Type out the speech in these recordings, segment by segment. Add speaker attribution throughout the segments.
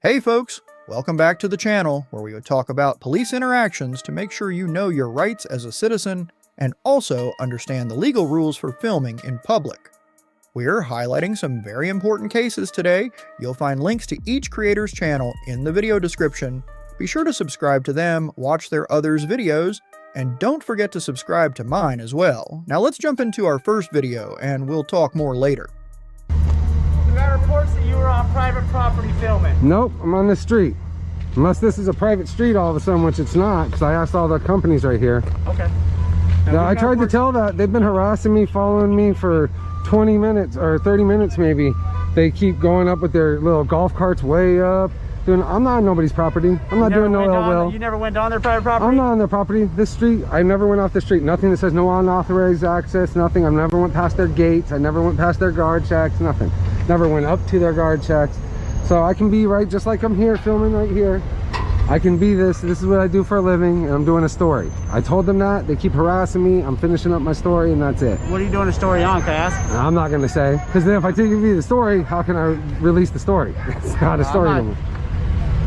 Speaker 1: Hey folks, welcome back to the channel where we would talk about police interactions to make sure you know your rights as a citizen and also understand the legal rules for filming in public. We're highlighting some very important cases today. You'll find links to each creator's channel in the video description. Be sure to subscribe to them, watch their others' videos, and don't forget to subscribe to mine as well. Now let's jump into our first video and we'll talk more later.
Speaker 2: We got reports that you were on private property filming.
Speaker 3: Nope, I'm on the street. Unless this is a private street all of a sudden, which it's not, because I asked all the companies right here.
Speaker 2: Okay.
Speaker 3: Now, I tried to tell that. They've been harassing me, following me for 20 minutes or 30 minutes maybe. They keep going up with their little golf carts way up. I'm not on nobody's property. I'm not doing no ill will.
Speaker 2: You never went on their private property?
Speaker 3: I'm not on their property. This street, I never went off the street. Nothing that says no unauthorized access, nothing. I never went past their gates. I never went past their guard checks, nothing. Never went up to their guard checks. So I can be right just like I'm here filming right here. I can be this is what I do for a living, and I'm doing a story. I told them that. They keep harassing me. I'm finishing up my story, and that's it.
Speaker 2: What are you doing a story on, can I ask?
Speaker 3: I'm not gonna say, because then if I tell you the story, how can I release the story? It's not a story anymore.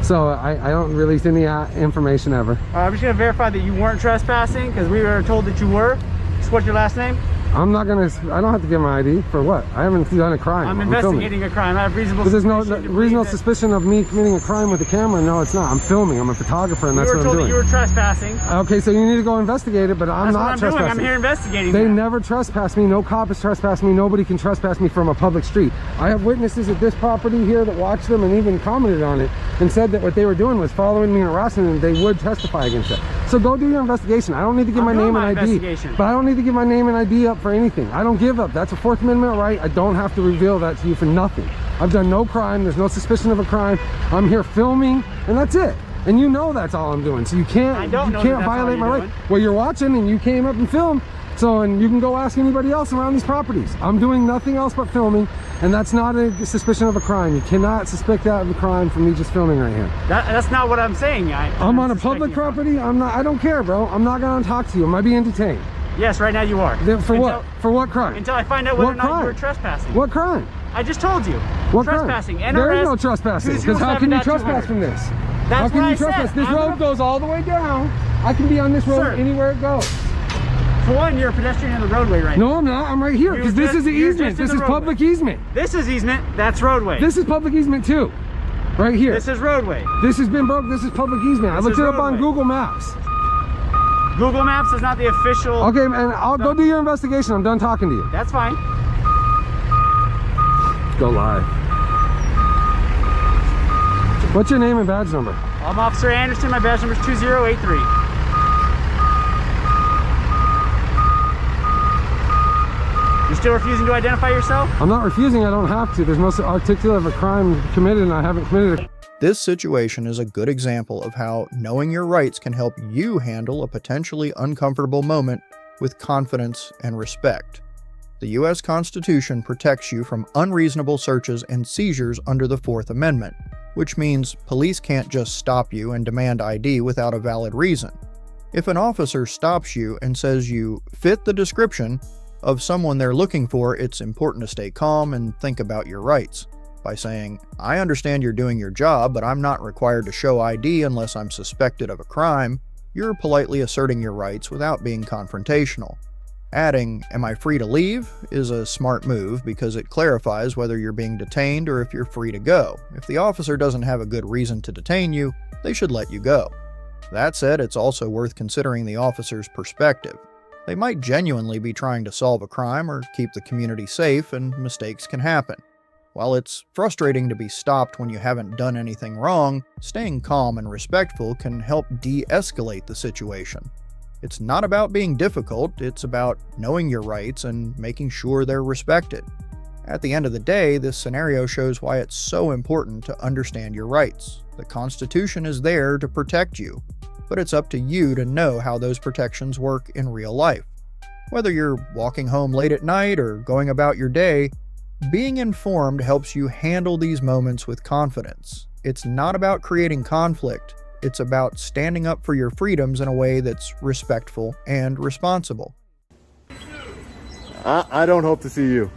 Speaker 3: So I don't release any information ever.
Speaker 2: I'm just gonna verify that you weren't trespassing, because we were told that you were. So what's your last name?
Speaker 3: I'm not gonna, I don't have to give my ID for what? I haven't done a crime.
Speaker 2: I'm investigating a crime. I have reasonable
Speaker 3: suspicion.
Speaker 2: But
Speaker 3: there's no reasonable suspicion of me committing a crime with a camera. No, it's not. I'm filming. I'm a photographer, and that's what I'm doing.
Speaker 2: You were told that you were trespassing.
Speaker 3: Okay, so you need to go investigate it, but I'm not trespassing.
Speaker 2: I'm here investigating.
Speaker 3: They never trespass me. No cop has trespassed me. Nobody can trespass me from a public street. I have witnesses at this property here that watched them and even commented on it and said that what they were doing was following me and harassing them. They would testify against it. So go do your investigation. I don't need to give my name and ID. But I don't need to give my name and ID up for anything. I don't give up. That's a Fourth Amendment right. I don't have to reveal that to you for nothing. I've done no crime. There's no suspicion of a crime. I'm here filming, and that's it. And you know that's all I'm doing. So you can't violate my right. Well, you're watching, and you came up and filmed. So, and you can go ask anybody else around these properties. I'm doing nothing else but filming, and that's not a suspicion of a crime. You cannot suspect that of a crime from me just filming right here.
Speaker 2: That's not what I'm saying.
Speaker 3: I'm on a public property. I don't care, bro. I'm not gonna talk to you. Am I being detained?
Speaker 2: Yes, right now you are.
Speaker 3: For what? For what crime?
Speaker 2: Until I find out whether or not you were trespassing.
Speaker 3: What crime?
Speaker 2: I just told you.
Speaker 3: What
Speaker 2: trespassing.
Speaker 3: Crime? There is no trespassing. Because how can you trespass from this?
Speaker 2: That's
Speaker 3: how can you trespass? This road goes all the way down. I can be on this road anywhere it goes.
Speaker 2: For one, you're a pedestrian in the roadway right now.
Speaker 3: No, I'm not. I'm right here because this is the easement. This is public easement.
Speaker 2: This is easement. That's roadway.
Speaker 3: This is public easement too. Right here.
Speaker 2: This is roadway.
Speaker 3: This has been broke. This is public easement. I looked it up on Google Maps.
Speaker 2: Google Maps is not the official.
Speaker 3: Okay, man, I'll go do your investigation. I'm done talking to you.
Speaker 2: That's fine.
Speaker 3: Go live. What's your name and badge number?
Speaker 2: I'm Officer Anderson. My badge number is 2083. You still refusing to identify yourself?
Speaker 3: I'm not refusing. I don't have to. There's no articulate of a crime committed, and I haven't committed it.
Speaker 1: This situation is a good example of how knowing your rights can help you handle a potentially uncomfortable moment with confidence and respect. The U.S. Constitution protects you from unreasonable searches and seizures under the Fourth Amendment, which means police can't just stop you and demand ID without a valid reason. If an officer stops you and says you fit the description of someone they're looking for, it's important to stay calm and think about your rights. By saying, I understand you're doing your job, but I'm not required to show ID unless I'm suspected of a crime, you're politely asserting your rights without being confrontational. Adding, am I free to leave, is a smart move because it clarifies whether you're being detained or if you're free to go. If the officer doesn't have a good reason to detain you, they should let you go. That said, it's also worth considering the officer's perspective. They might genuinely be trying to solve a crime or keep the community safe, and mistakes can happen. While it's frustrating to be stopped when you haven't done anything wrong, staying calm and respectful can help de-escalate the situation. It's not about being difficult, it's about knowing your rights and making sure they're respected. At the end of the day, this scenario shows why it's so important to understand your rights. The Constitution is there to protect you, but it's up to you to know how those protections work in real life. Whether you're walking home late at night or going about your day, being informed helps you handle these moments with confidence. It's not about creating conflict, it's about standing up for your freedoms in a way that's respectful and responsible.
Speaker 4: I don't hope to see you.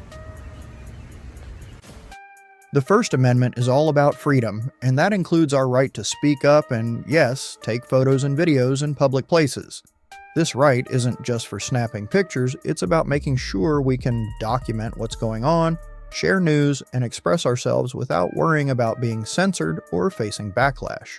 Speaker 1: The First Amendment is all about freedom, and that includes our right to speak up and, yes, take photos and videos in public places. This right isn't just for snapping pictures, it's about making sure we can document what's going on, share news, and express ourselves without worrying about being censored or facing backlash.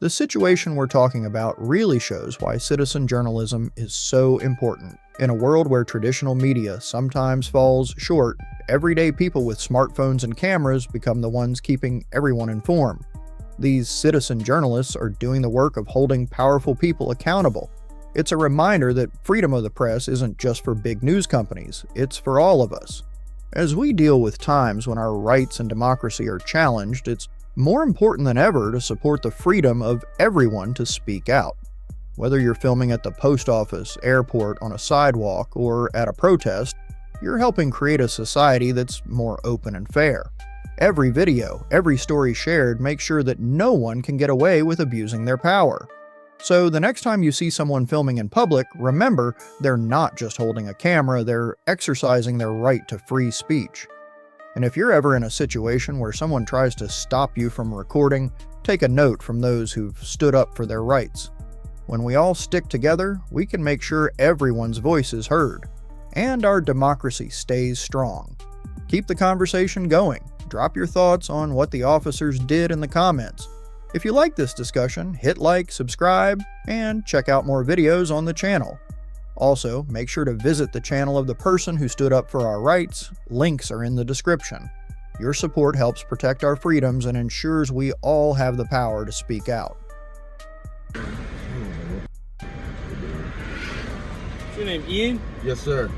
Speaker 1: The situation we're talking about really shows why citizen journalism is so important. In a world where traditional media sometimes falls short, everyday people with smartphones and cameras become the ones keeping everyone informed. These citizen journalists are doing the work of holding powerful people accountable. It's a reminder that freedom of the press isn't just for big news companies, it's for all of us. As we deal with times when our rights and democracy are challenged, it's more important than ever to support the freedom of everyone to speak out. Whether you're filming at the post office, airport, on a sidewalk, or at a protest, you're helping create a society that's more open and fair. Every video, every story shared makes sure that no one can get away with abusing their power. So the next time you see someone filming in public, remember they're not just holding a camera, they're exercising their right to free speech. And if you're ever in a situation where someone tries to stop you from recording, take a note from those who've stood up for their rights. When we all stick together, we can make sure everyone's voice is heard, and our democracy stays strong. Keep the conversation going. Drop your thoughts on what the officers did in the comments. If you like this discussion, hit like, subscribe, and check out more videos on the channel. Also, make sure to visit the channel of the person who stood up for our rights. Links are in the description. Your support helps protect our freedoms and ensures we all have the power to speak out.
Speaker 4: What's your name, Ian?
Speaker 3: Yes, sir.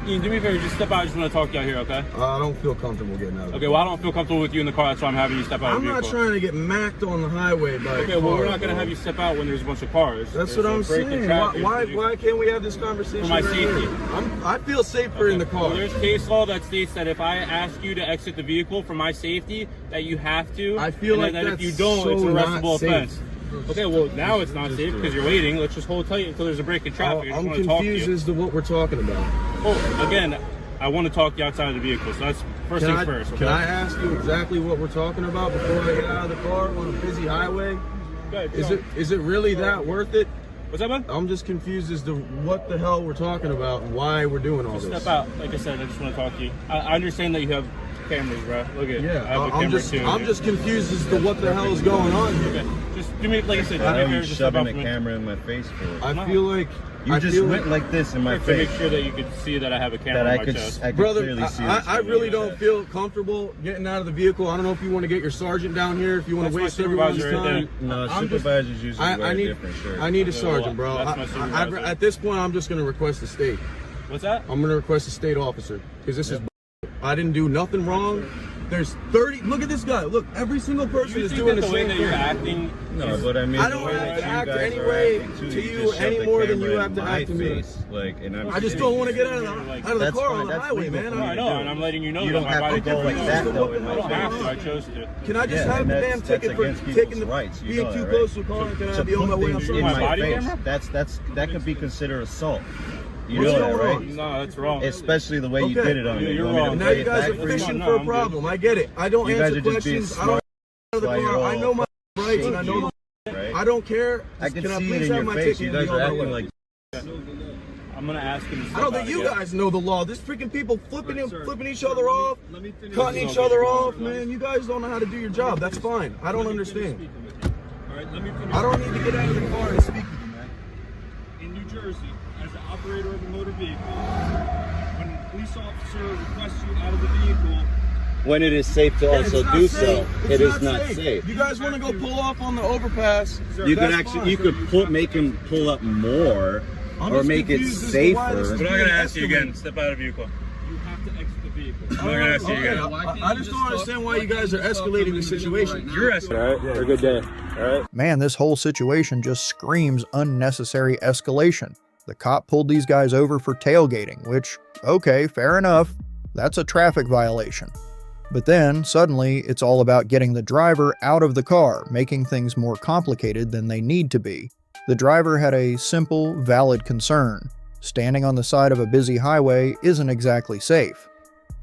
Speaker 4: Ian, do me a favor, just step out. I just want to talk to you out here, okay?
Speaker 3: I don't feel comfortable getting out of
Speaker 4: Okay, well, I don't feel comfortable with you in the car. That's why I'm having you step out of the
Speaker 3: I'm
Speaker 4: vehicle.
Speaker 3: not trying to get macked on the highway by
Speaker 4: Okay, well, we're not going to have you step out when there's a bunch of cars.
Speaker 3: That's
Speaker 4: There's
Speaker 3: what I'm
Speaker 4: a break in
Speaker 3: saying.
Speaker 4: traffic.
Speaker 3: Why can't we have this conversation?
Speaker 4: For my
Speaker 3: right
Speaker 4: safety.
Speaker 3: here? I feel safer in the car.
Speaker 4: Well, there's case law that states that if I ask you to exit the vehicle for my safety, that you have to.
Speaker 3: I feel
Speaker 4: and
Speaker 3: like
Speaker 4: that
Speaker 3: that's
Speaker 4: if you don't,
Speaker 3: so
Speaker 4: it's an
Speaker 3: not
Speaker 4: arrestable
Speaker 3: safe.
Speaker 4: offense. Okay, well, now it's not safe because you're waiting. Let's just hold tight until there's a break in traffic. I just
Speaker 3: I'm
Speaker 4: want to talk to
Speaker 3: confused
Speaker 4: you.
Speaker 3: as to what we're talking about.
Speaker 4: Oh, again, I want to talk to you outside of the vehicle, so that's first things first. Okay?
Speaker 3: Can I ask you exactly what we're talking about before I get out of the car on a busy highway?
Speaker 4: Go ahead,
Speaker 3: Is it really that worth it?
Speaker 4: What's that, man?
Speaker 3: I'm just confused as to what the hell we're talking about and why we're doing all
Speaker 4: Just
Speaker 3: this.
Speaker 4: step out. Like I said, I just want to talk to you. I understand that you have cameras, bro. Look at
Speaker 3: Yeah,
Speaker 4: I have a
Speaker 3: I'm
Speaker 4: camera
Speaker 3: just
Speaker 4: too.
Speaker 3: I'm just confused as to what the hell is going on here.
Speaker 4: Okay, just do me, like I said, do me
Speaker 5: Why
Speaker 4: a
Speaker 5: are
Speaker 4: favor,
Speaker 5: you
Speaker 4: just step out
Speaker 5: shoving
Speaker 4: for
Speaker 5: a
Speaker 4: me.
Speaker 5: camera in my face for?
Speaker 3: I feel like
Speaker 5: You just went like this in my
Speaker 4: To make
Speaker 5: face.
Speaker 4: sure that you could see that I have a camera
Speaker 5: That
Speaker 4: on my chest.
Speaker 5: I could
Speaker 3: brother,
Speaker 5: clearly see.
Speaker 3: I really don't feel comfortable getting out of the vehicle. I don't know if you want to get your sergeant down here, if you want
Speaker 4: That's
Speaker 3: to
Speaker 4: my
Speaker 3: waste everyone's
Speaker 4: supervisor right
Speaker 3: time.
Speaker 5: No,
Speaker 3: I'm just-
Speaker 5: supervisors usually wear
Speaker 3: I
Speaker 5: a
Speaker 3: need
Speaker 5: different shirt.
Speaker 3: I need a
Speaker 4: Okay,
Speaker 3: sergeant,
Speaker 4: well,
Speaker 3: bro.
Speaker 4: that's my supervisor.
Speaker 3: At this point, I'm just going to request a state.
Speaker 4: What's that?
Speaker 3: I'm going to request a state officer because this is. I didn't do nothing wrong. There's 30. Look at this guy. Look, every single person
Speaker 4: You
Speaker 3: is
Speaker 4: think
Speaker 3: doing
Speaker 4: that
Speaker 3: the
Speaker 4: the way
Speaker 3: same
Speaker 4: that
Speaker 3: thing.
Speaker 4: you're acting?
Speaker 5: No, but I mean,
Speaker 3: I
Speaker 5: the
Speaker 3: don't
Speaker 5: way
Speaker 3: have
Speaker 5: that
Speaker 3: to
Speaker 5: you
Speaker 3: act
Speaker 5: guys
Speaker 3: any
Speaker 5: are
Speaker 3: way
Speaker 5: acting, too,
Speaker 3: to
Speaker 5: you
Speaker 3: you
Speaker 5: just shoved
Speaker 3: any
Speaker 5: the
Speaker 3: more than you
Speaker 5: camera
Speaker 3: have
Speaker 5: in
Speaker 3: to
Speaker 5: my
Speaker 3: act to me.
Speaker 5: face, like, and I'm
Speaker 3: I just don't want to get out of the
Speaker 5: That's
Speaker 3: car
Speaker 5: fine,
Speaker 3: on the
Speaker 5: that's
Speaker 3: highway,
Speaker 5: legal
Speaker 3: man.
Speaker 5: for me
Speaker 4: I
Speaker 5: to
Speaker 4: know,
Speaker 5: do.
Speaker 4: and I'm letting you know
Speaker 5: You
Speaker 4: that
Speaker 5: don't
Speaker 4: my
Speaker 5: have
Speaker 4: body
Speaker 5: to go like that though in
Speaker 4: I don't
Speaker 5: my
Speaker 4: have to. I
Speaker 5: face.
Speaker 4: chose to.
Speaker 3: Can I just
Speaker 5: Yeah,
Speaker 3: have the
Speaker 5: and
Speaker 3: damn
Speaker 5: that's
Speaker 3: ticket for
Speaker 5: against
Speaker 3: taking
Speaker 5: people's
Speaker 3: the
Speaker 5: rights. You
Speaker 3: being
Speaker 5: know
Speaker 3: too
Speaker 5: that,
Speaker 3: close
Speaker 5: right?
Speaker 3: to a car? Can I
Speaker 5: To
Speaker 3: be on my
Speaker 5: put
Speaker 3: way? I'm
Speaker 5: things
Speaker 3: sorry.
Speaker 5: in
Speaker 4: My
Speaker 5: my
Speaker 4: body
Speaker 5: face,
Speaker 4: camera?
Speaker 5: that could be considered assault. You
Speaker 3: What's
Speaker 5: know that,
Speaker 3: going
Speaker 5: right?
Speaker 3: on?
Speaker 4: No, that's wrong.
Speaker 5: Especially the way you
Speaker 3: Okay.
Speaker 5: did it on me.
Speaker 4: You're
Speaker 5: You want me to
Speaker 4: wrong.
Speaker 3: Now
Speaker 5: play
Speaker 3: you
Speaker 5: it
Speaker 3: guys
Speaker 5: back
Speaker 3: are
Speaker 5: for you?
Speaker 3: fishing
Speaker 4: No,
Speaker 3: for a
Speaker 4: I'm
Speaker 3: problem. I get it. I don't
Speaker 5: You guys
Speaker 3: answer
Speaker 5: are just being
Speaker 3: questions. I don't
Speaker 5: smart
Speaker 3: out of the
Speaker 5: while you're
Speaker 3: car. I know my rights and I know
Speaker 5: right?
Speaker 3: I don't care.
Speaker 5: I can
Speaker 3: Can I
Speaker 5: see
Speaker 3: please
Speaker 5: it in
Speaker 3: have
Speaker 5: your
Speaker 3: my
Speaker 5: face.
Speaker 3: ticket
Speaker 5: You
Speaker 3: and
Speaker 5: guys
Speaker 3: be
Speaker 5: are
Speaker 3: on my
Speaker 5: acting
Speaker 3: way?
Speaker 5: like
Speaker 4: I'm gonna ask him to step
Speaker 3: I don't
Speaker 4: out
Speaker 3: think you
Speaker 4: again.
Speaker 3: guys know the law. There's freaking people flipping each other off, cutting each other off, man. You guys don't know how to do your job. That's fine. I don't understand. I don't need to get out of the car and speak with you, man.
Speaker 6: In New Jersey, as an operator of a motor vehicle, when a police officer requests you out of the vehicle,
Speaker 5: when it is safe to
Speaker 3: It's
Speaker 5: also
Speaker 3: not
Speaker 5: do
Speaker 3: safe.
Speaker 5: so.
Speaker 3: It's
Speaker 5: It is not safe.
Speaker 3: You guys want to go pull off on the overpass?
Speaker 5: You could
Speaker 3: that's
Speaker 5: actually,
Speaker 3: fine.
Speaker 5: you could make him pull up more,
Speaker 3: I'm
Speaker 5: or
Speaker 3: just
Speaker 5: make it
Speaker 3: confused as to why this
Speaker 5: safer.
Speaker 3: is
Speaker 4: But I'm gonna
Speaker 3: being
Speaker 4: ask you again.
Speaker 3: escalated.
Speaker 4: Step out of the vehicle.
Speaker 6: you have to exit the vehicle.
Speaker 4: I'm not gonna ask you
Speaker 3: Okay,
Speaker 4: again.
Speaker 3: I just don't understand why you guys are escalating the situation.
Speaker 4: You're asking.
Speaker 5: All right, have a good day. All right.
Speaker 1: Man, this whole situation just screams unnecessary escalation. The cop pulled these guys over for tailgating, which, okay, fair enough. That's a traffic violation. But then, suddenly, it's all about getting the driver out of the car, making things more complicated than they need to be. The driver had a simple, valid concern. Standing on the side of a busy highway isn't exactly safe.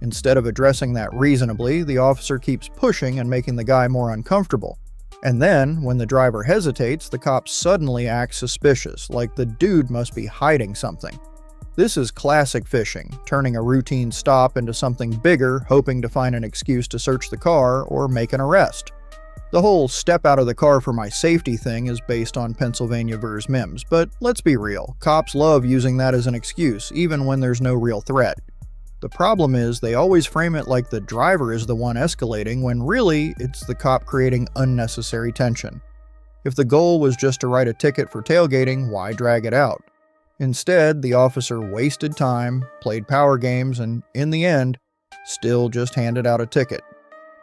Speaker 1: Instead of addressing that reasonably, the officer keeps pushing and making the guy more uncomfortable. And then, when the driver hesitates, the cop suddenly acts suspicious, like the dude must be hiding something. This is classic fishing, turning a routine stop into something bigger, hoping to find an excuse to search the car or make an arrest. The whole step out of the car for my safety thing is based on Pennsylvania vs. Mims, but let's be real, cops love using that as an excuse, even when there's no real threat. The problem is they always frame it like the driver is the one escalating when really it's the cop creating unnecessary tension. If the goal was just to write a ticket for tailgating, why drag it out? Instead, the officer wasted time, played power games, and in the end, still just handed out a ticket.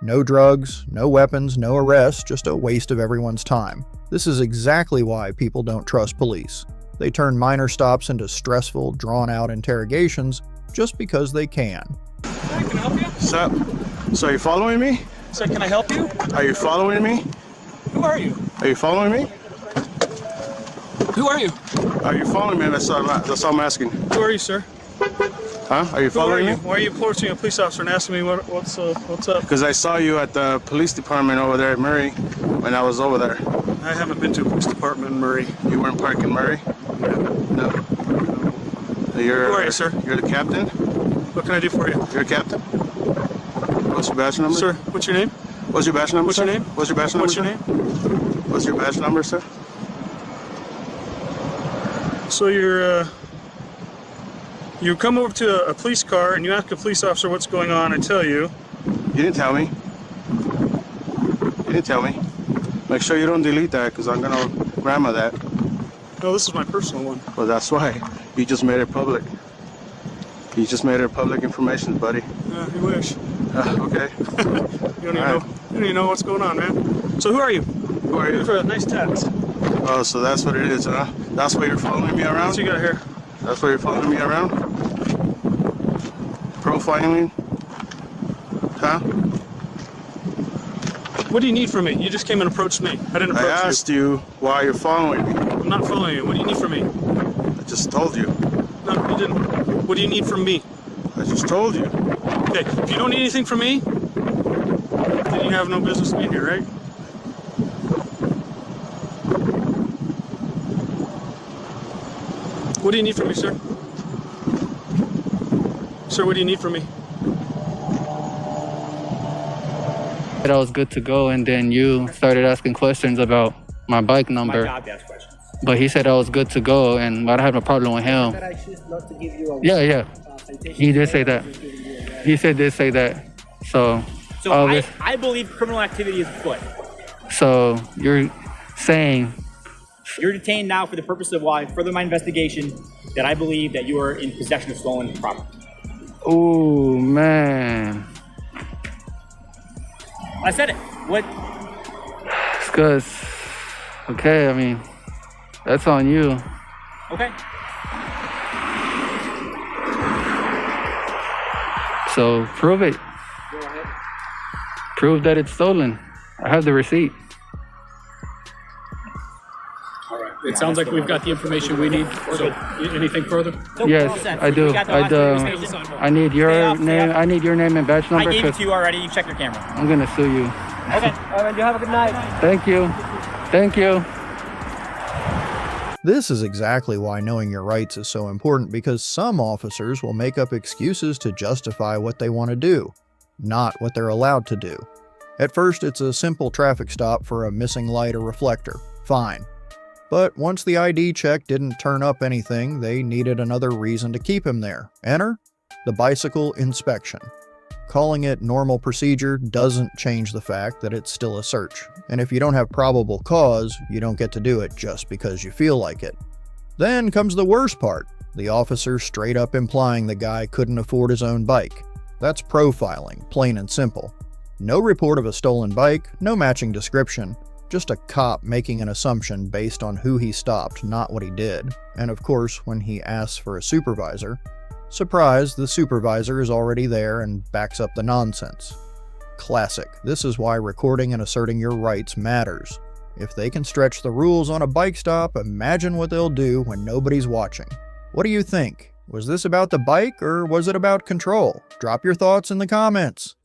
Speaker 1: No drugs, no weapons, no arrests, just a waste of everyone's time. This is exactly why people don't trust police. They turn minor stops into stressful, drawn-out interrogations just because they can.
Speaker 7: Hi, can I help you?
Speaker 8: Sup? So are you following me?
Speaker 7: Sir, can I help you?
Speaker 8: Are you following me?
Speaker 7: Who are you?
Speaker 8: Are you following me?
Speaker 7: Who are you?
Speaker 8: Are you following me? That's all I'm asking.
Speaker 7: Who are you, sir?
Speaker 8: Huh? Are you
Speaker 7: Who are
Speaker 8: following
Speaker 7: you?
Speaker 8: me?
Speaker 7: Why are you approaching a police officer and asking me what's up?
Speaker 8: Because I saw you at the police department over there at Murray when I was over there.
Speaker 7: I haven't been to a police department in Murray.
Speaker 8: You weren't parking Murray? No.
Speaker 7: Who are you, sir?
Speaker 8: You're the captain?
Speaker 7: What can I do for you?
Speaker 8: You're a captain? What's your badge number?
Speaker 7: Sir, what's your name?
Speaker 8: What's your badge number,
Speaker 7: What's
Speaker 8: sir?
Speaker 7: your name?
Speaker 8: What's your badge number,
Speaker 7: What's your
Speaker 8: sir?
Speaker 7: name?
Speaker 8: What's your badge number, sir?
Speaker 7: So you come over to a police car and you ask a police officer what's going on. I tell you.
Speaker 8: You didn't tell me. You didn't tell me. Make sure you don't delete that because I'm going to grandma that.
Speaker 7: No, this is my personal one.
Speaker 8: Well, that's why. You just made it public. You just made it public information, buddy.
Speaker 7: You wish.
Speaker 8: Okay.
Speaker 7: You don't even know what's going on, man. So who are you?
Speaker 8: Who are you?
Speaker 7: For a nice text.
Speaker 8: Oh, so that's what it is, huh? That's why you're following me around?
Speaker 7: What you got here?
Speaker 8: That's why you're following me around? Profiling? Huh?
Speaker 7: What do you need from me? You just came and approached me. I didn't approach you.
Speaker 8: I asked you why you're following me.
Speaker 7: I'm not following you. What do you need from me?
Speaker 8: I just told you.
Speaker 7: No, you didn't. What do you need from me?
Speaker 8: I just told you.
Speaker 7: Okay, if you don't need anything from me, then you have no business being here, right? What do you need from me, sir? Sir, what do you need from me?
Speaker 9: Said I was good to go, and then you started asking questions about my bike number.
Speaker 10: My job to ask questions.
Speaker 9: But he said I was good to go, and I don't have no problem with him.
Speaker 10: That I choose not to give you a
Speaker 9: Yeah.
Speaker 10: citation.
Speaker 9: He did say that. He did say that. So
Speaker 10: I believe criminal activity is afoot.
Speaker 9: So you're saying
Speaker 10: You're detained now for the purpose of why further my investigation that I believe that you are in possession of stolen property.
Speaker 9: ooh, man.
Speaker 10: I said it. What?
Speaker 9: It's because, okay, I mean, that's on you.
Speaker 10: Okay.
Speaker 9: So prove it.
Speaker 10: Go ahead.
Speaker 9: Prove that it's stolen. I have the receipt.
Speaker 11: All right. It sounds like we've got the information we need. So, anything further?
Speaker 10: Nope,
Speaker 9: Yes,
Speaker 10: we're all set.
Speaker 9: I do.
Speaker 10: We got the last information.
Speaker 9: I need
Speaker 10: Stay
Speaker 9: your
Speaker 10: off, stay
Speaker 9: name.
Speaker 10: off.
Speaker 9: I need your name and badge
Speaker 10: I
Speaker 9: number.
Speaker 10: gave it
Speaker 9: 'Cause
Speaker 10: to you already. You check your camera.
Speaker 9: I'm gonna sue you.
Speaker 10: Okay. All right, you have a good night.
Speaker 9: Thank you. Thank you.
Speaker 1: This is exactly why knowing your rights is so important, because some officers will make up excuses to justify what they want to do, not what they're allowed to do. At first, it's a simple traffic stop for a missing light or reflector. Fine. But once the ID check didn't turn up anything, they needed another reason to keep him there. Enter the bicycle inspection. Calling it normal procedure doesn't change the fact that it's still a search, and if you don't have probable cause, you don't get to do it just because you feel like it. Then comes the worst part, the officer straight up implying the guy couldn't afford his own bike. That's profiling, plain and simple. No report of a stolen bike, no matching description, just a cop making an assumption based on who he stopped, not what he did. And of course, when he asks for a supervisor, surprise, the supervisor is already there and backs up the nonsense. Classic. This is why recording and asserting your rights matters. If they can stretch the rules on a bike stop, imagine what they'll do when nobody's watching. What do you think? Was this about the bike or was it about control? Drop your thoughts in the comments.